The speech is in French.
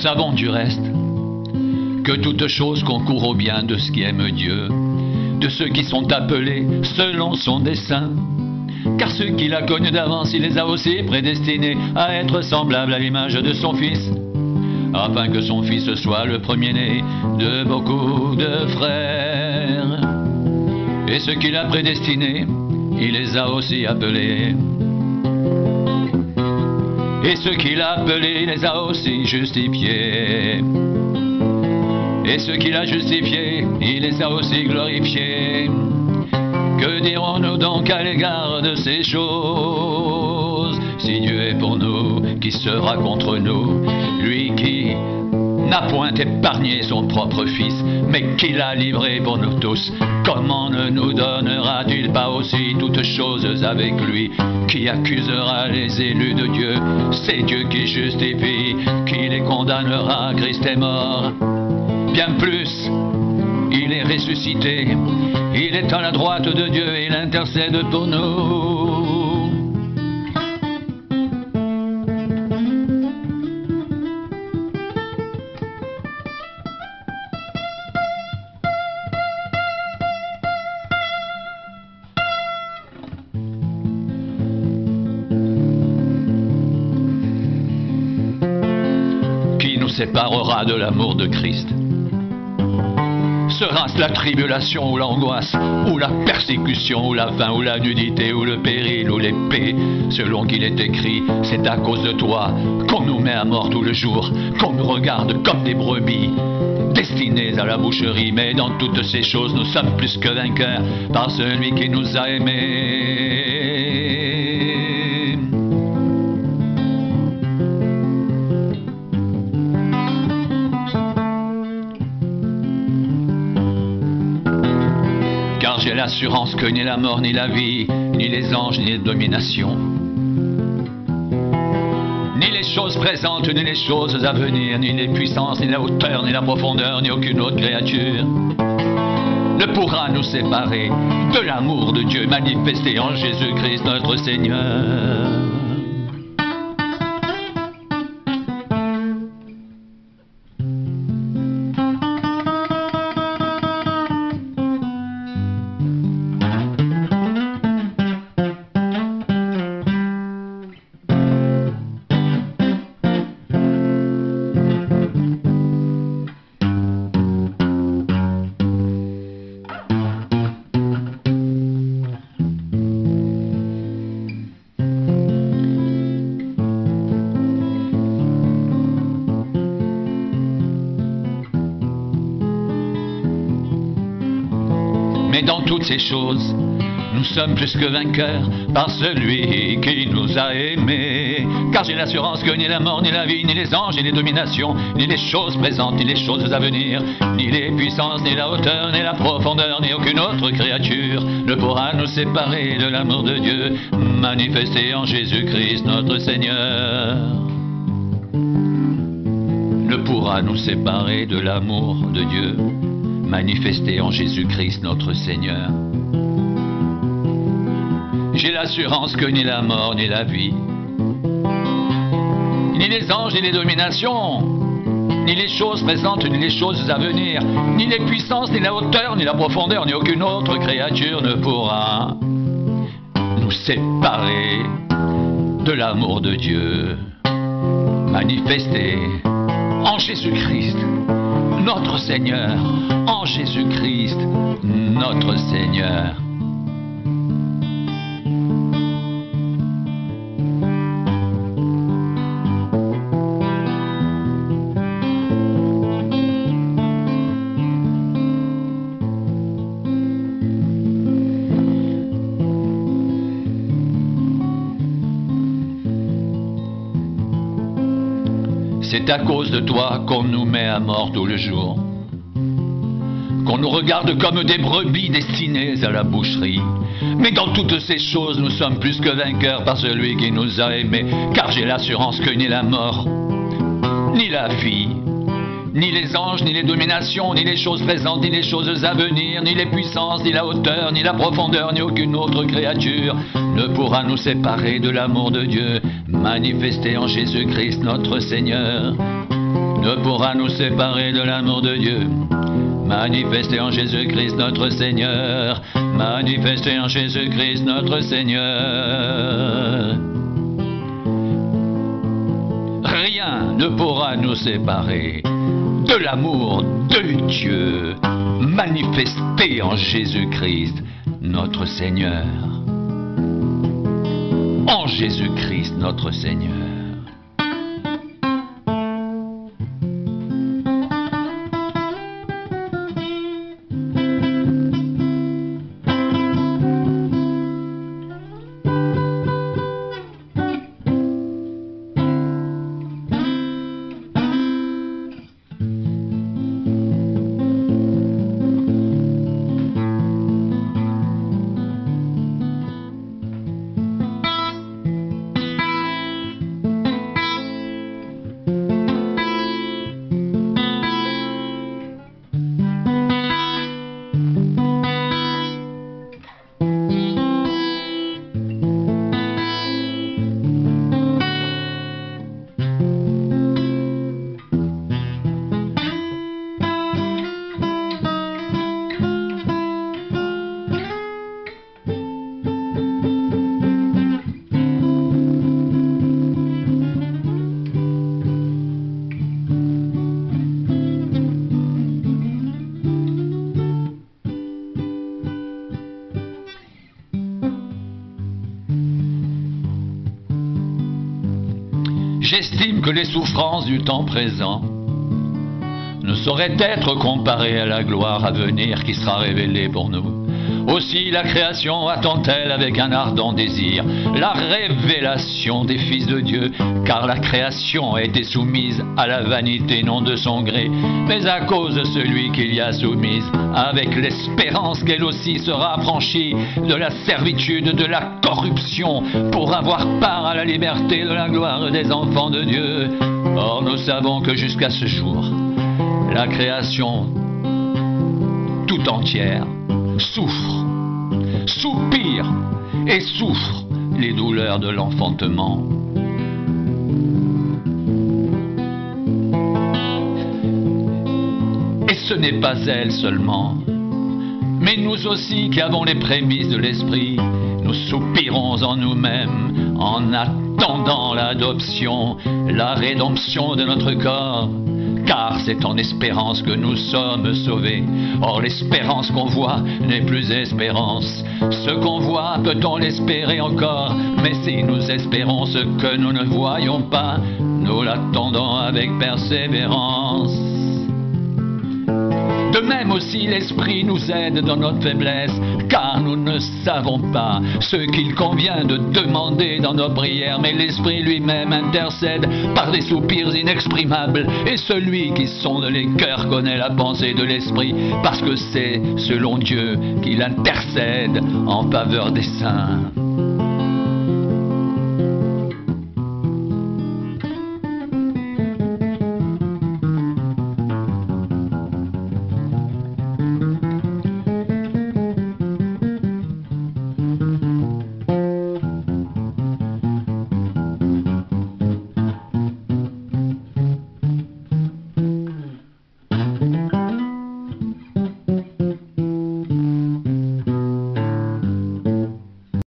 savons du reste que toute chose concourt au bien de ceux qui aiment Dieu, de ceux qui sont appelés selon son dessein. Car ceux qu'il a connus d'avance, il les a aussi prédestinés à être semblables à l'image de son Fils, afin que son Fils soit le premier-né de beaucoup de frères. Et ceux qu'il a prédestinés, il les a aussi appelés. Et ceux qu'il a appelés, il les a aussi justifiés. Et ceux qu'il a justifiés, il les a aussi glorifiés. Que dirons-nous donc à l'égard de ces choses? Si Dieu est pour nous, qui sera contre nous? Lui qui n'a point épargné son propre Fils, mais qui l'a livré pour nous tous, comment ne nous donnera-t-il pas aussi toutes choses avec lui? Qui accusera les élus de Dieu? C'est Dieu qui justifie. Qui les condamnera? Christ est mort. Bien plus, il est ressuscité. Il est à la droite de Dieu et il intercède pour nous. Qui nous séparera de l'amour de Christ? Sera-ce la tribulation ou l'angoisse, ou la persécution, ou la faim, ou la nudité, ou le péril, ou l'épée? Selon qu'il est écrit, c'est à cause de toi qu'on nous met à mort tout le jour, qu'on nous regarde comme des brebis destinées à la boucherie. Mais dans toutes ces choses, nous sommes plus que vainqueurs par celui qui nous a aimés. J'ai l'assurance que ni la mort, ni la vie, ni les anges, ni les dominations, ni les choses présentes, ni les choses à venir, ni les puissances, ni la hauteur, ni la profondeur, ni aucune autre créature ne pourra nous séparer de l'amour de Dieu manifesté en Jésus-Christ notre Seigneur. Mais dans toutes ces choses, nous sommes plus que vainqueurs par celui qui nous a aimés. Car j'ai l'assurance que ni la mort, ni la vie, ni les anges, ni les dominations, ni les choses présentes, ni les choses à venir, ni les puissances, ni la hauteur, ni la profondeur, ni aucune autre créature ne pourra nous séparer de l'amour de Dieu manifesté en Jésus-Christ notre Seigneur. Ne pourra nous séparer de l'amour de Dieu manifesté en Jésus-Christ notre Seigneur. J'ai l'assurance que ni la mort, ni la vie, ni les anges, ni les dominations, ni les choses présentes, ni les choses à venir, ni les puissances, ni la hauteur, ni la profondeur, ni aucune autre créature ne pourra nous séparer de l'amour de Dieu manifesté en Jésus-Christ notre Seigneur, en Jésus-Christ notre Seigneur. C'est à cause de toi qu'on nous met à mort tout le jour, qu'on nous regarde comme des brebis destinées à la boucherie. Mais dans toutes ces choses, nous sommes plus que vainqueurs par celui qui nous a aimés. Car j'ai l'assurance que ni la mort, ni la vie, ni les anges, ni les dominations, ni les choses présentes, ni les choses à venir, ni les puissances, ni la hauteur, ni la profondeur, ni aucune autre créature ne pourra nous séparer de l'amour de Dieu manifesté en Jésus-Christ notre Seigneur. ne pourra nous séparer de l'amour de Dieu, manifesté en Jésus-Christ notre Seigneur, manifesté en Jésus-Christ notre Seigneur. Rien ne pourra nous séparer de l'amour de Dieu, manifesté en Jésus-Christ notre Seigneur. En Jésus-Christ notre Seigneur. J'estime que les souffrances du temps présent ne sauraient être comparées à la gloire à venir qui sera révélée pour nous. Aussi la création attend-elle avec un ardent désir la révélation des fils de Dieu, car la création a été soumise à la vanité non de son gré, mais à cause de celui qui l'y a soumise, avec l'espérance qu'elle aussi sera affranchie de la servitude de la corruption, pour avoir part à la liberté de la gloire des enfants de Dieu. Or nous savons que jusqu'à ce jour, la création tout entière souffre, soupire et souffre les douleurs de l'enfantement. Et ce n'est pas elle seulement, mais nous aussi qui avons les prémices de l'esprit, nous soupirons en nous-mêmes en attendant l'adoption, la rédemption de notre corps. Car c'est en espérance que nous sommes sauvés. Or l'espérance qu'on voit n'est plus espérance. Ce qu'on voit, peut-on l'espérer encore? Mais si nous espérons ce que nous ne voyons pas, nous l'attendons avec persévérance. De même aussi l'Esprit nous aide dans notre faiblesse, car nous ne savons pas ce qu'il convient de demander dans nos prières, mais l'Esprit lui-même intercède par des soupirs inexprimables, et celui qui sonde les cœurs connaît la pensée de l'Esprit, parce que c'est selon Dieu qu'il intercède en faveur des saints.